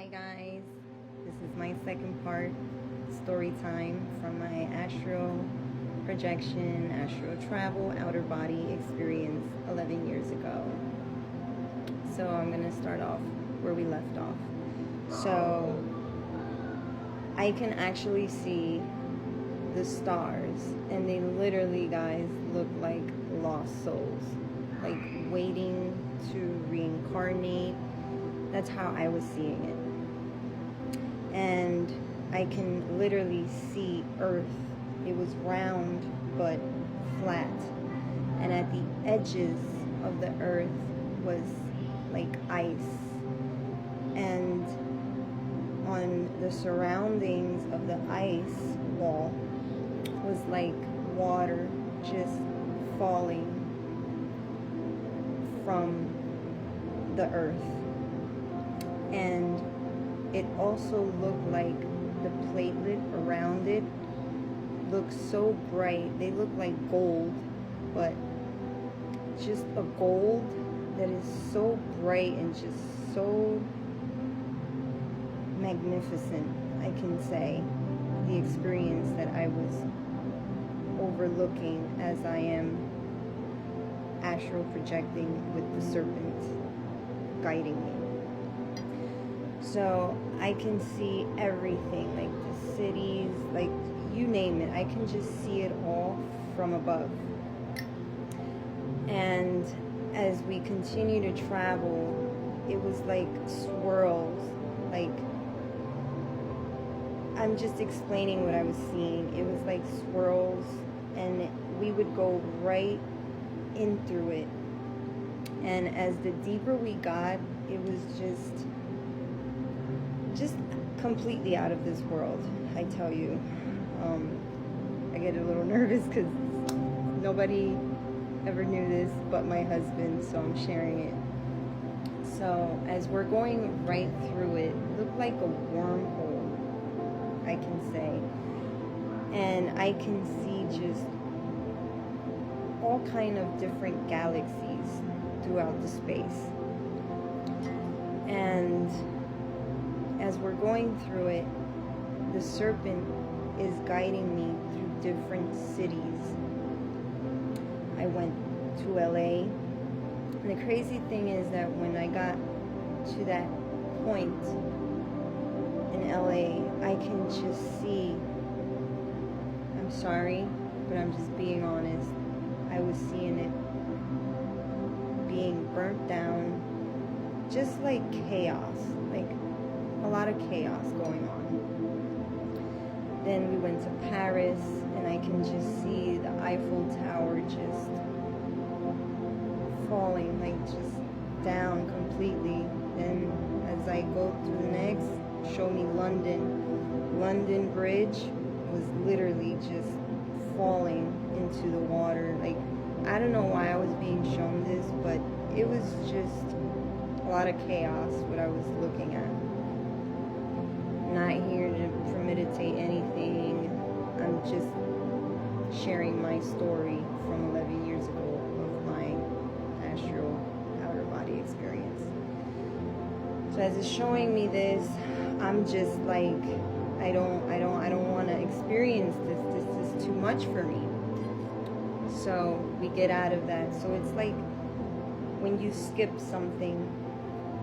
Hi guys, this is my second part, story time from my astral projection, astral travel, outer body experience 11 years ago. So I'm going to start off where we left off. So I can actually see the stars, and they literally, guys, look like lost souls, like waiting to reincarnate. That's how I was seeing it. And I can literally see Earth. It was round but flat, and at the edges of the Earth was like ice, and on the surroundings of the ice wall was like water just falling from the Earth. And it also looked like the platelet around it looked so bright. They look like gold, but just a gold that is so bright and just so magnificent, I can say, the experience that I was overlooking as I am astral projecting with the serpent guiding me. So I can see everything, like the cities, like you name it. I can just see it all from above. And as we continue to travel, it was like swirls, like, I'm just explaining what I was seeing. It was like swirls, and we would go right in through it. And as the deeper we got, it was just completely out of this world, I tell you. I get a little nervous because nobody ever knew this but my husband, so I'm sharing it. So as we're going right through it, it looked like a wormhole, I can say. And I can see just all kind of different galaxies throughout the space. And as we're going through it, the serpent is guiding me through different cities. I went to LA, and the crazy thing is that when I got to that point in LA, I can just see, I'm sorry, but I'm just being honest, I was seeing it being burnt down, just like chaos, like a lot of chaos going on. Then we went to Paris, and I can just see the Eiffel Tower just falling, like just down completely. Then as I go through the next, show me London Bridge was literally just falling into the water. Like, I don't know why I was being shown this, but it was just a lot of chaos what I was looking at. Not here to premeditate anything. I'm just sharing my story from 11 years ago of my astral outer body experience. So as it's showing me this, I'm just like, I don't want to experience this. This is too much for me. So we get out of that. So it's like when you skip something,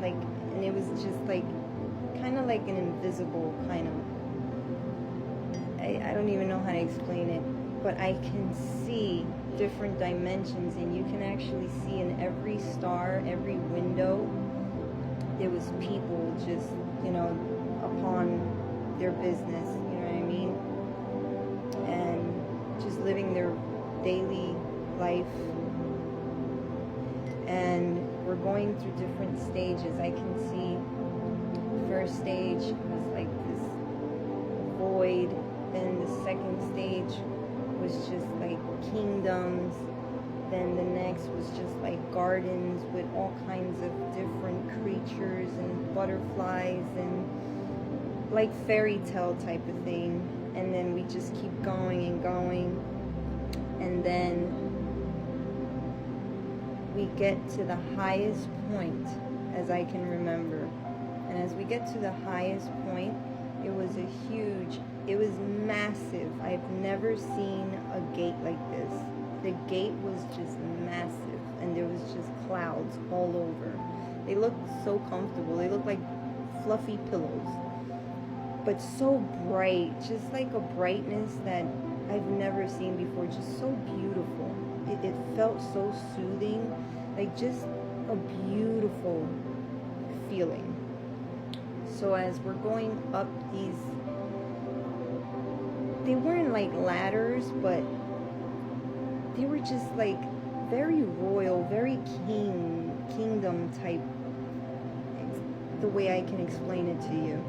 like, and it was just like kind of like an invisible kind of, I don't even know how to explain it, but I can see different dimensions, and you can actually see in every star, every window, there was people just, upon their business, you know what I mean, and just living their daily life. And we're going through different stages. I can see first stage was like this void, then the second stage was just like kingdoms, then the next was just like gardens with all kinds of different creatures and butterflies and like fairy tale type of thing. And then we just keep going and going, and then we get to the highest point, as I can remember, And as we get to the highest point, it was massive. I've never seen a gate like this. The gate was just massive, and there was just clouds all over. They looked so comfortable. They looked like fluffy pillows, but so bright, just like a brightness that I've never seen before. Just so beautiful. It felt so soothing, like just a beautiful feeling. So as we're going up these, they weren't like ladders, but they were just like very royal, very kingdom type, the way I can explain it to you.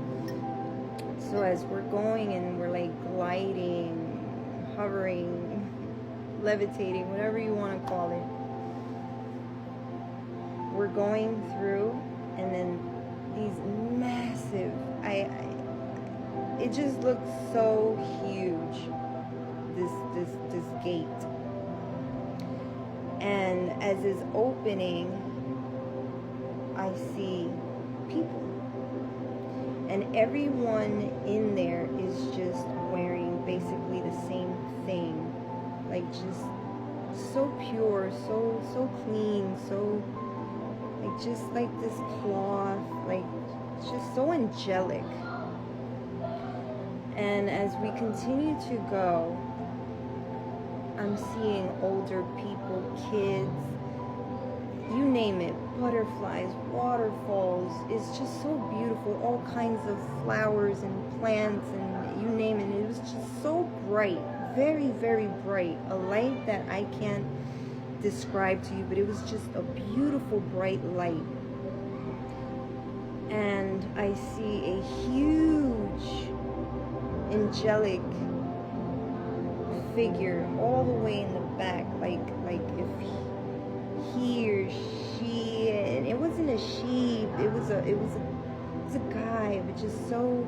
So as we're going and we're like gliding, hovering, levitating, whatever you want to call it, we're going through, and then these massive, it just looked so huge, this gate. And as it's opening, I see people, and everyone in there is just wearing basically the same thing, like just so pure, so clean, so like just like this cloth, like just so angelic. And as we continue to go, I'm seeing older people, kids, you name it, butterflies, waterfalls. It's just so beautiful, all kinds of flowers and plants and you name it. It was just so bright, very, very bright. A light that I can't describe to you, but it was just a beautiful, bright light. And I see a huge, angelic figure all the way in the back, like if he or she, and it wasn't a she, it was a guy, but just so,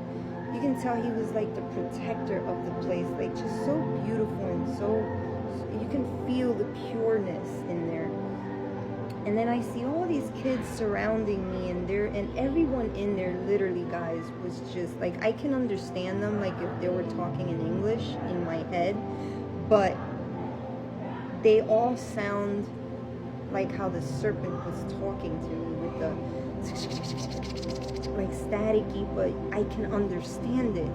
you can tell he was like the protector of the place, like just so beautiful, and so you can feel the pureness in there. And then I see all these kids surrounding me, and everyone in there, literally, guys, was just like, I can understand them, like if they were talking in English in my head, but they all sound like how the serpent was talking to me with the like staticky, but I can understand it.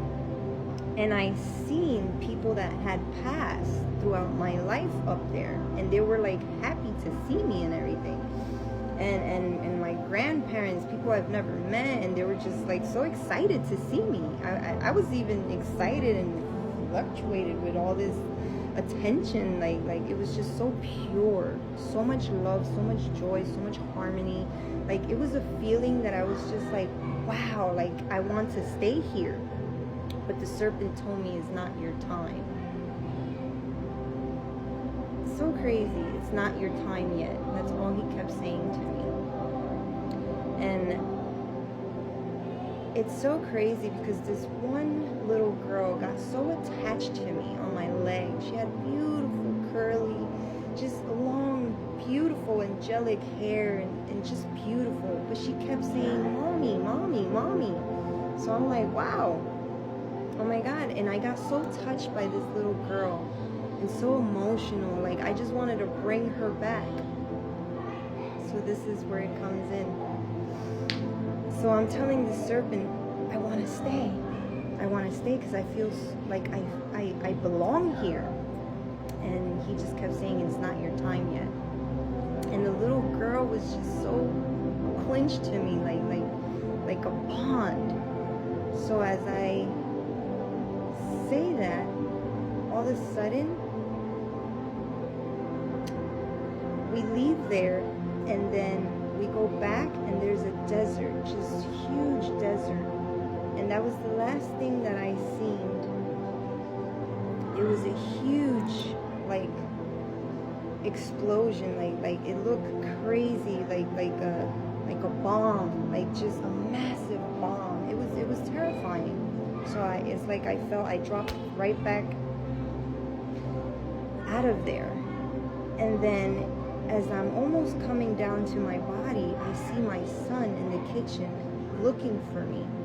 And I seen people that had passed throughout my life up there, and they were like happy to see me and everything. And my grandparents, people I've never met, and they were just like so excited to see me. I was even excited and fluctuated with all this attention, like it was just so pure, so much love, so much joy, so much harmony. Like it was a feeling that I was just like, wow, like I want to stay here. But the serpent told me it's not your time. So crazy. It's not your time yet. That's all he kept saying to me. And it's so crazy because this one little girl got so attached to me on my leg. She had beautiful, curly, just long, beautiful, angelic hair, and just beautiful. But she kept saying, "Mommy, mommy, mommy." So I'm like, wow. Oh my God. And I got so touched by this little girl and so emotional. Like I just wanted to bring her back. So this is where it comes in. So I'm telling the serpent, I want to stay. I want to stay because I feel like I belong here. And he just kept saying, it's not your time yet. And the little girl was just so clinched to me, like a bond. So as I say that, all of a sudden we leave there, and then we go back, and there's a desert, just huge desert. And that was the last thing that I seen. It was a huge, like, explosion, like it looked crazy, like a bomb, like just a massive bomb. It was terrifying. So it's like I felt I dropped right back out of there. And then as I'm almost coming down to my body, I see my son in the kitchen, looking for me.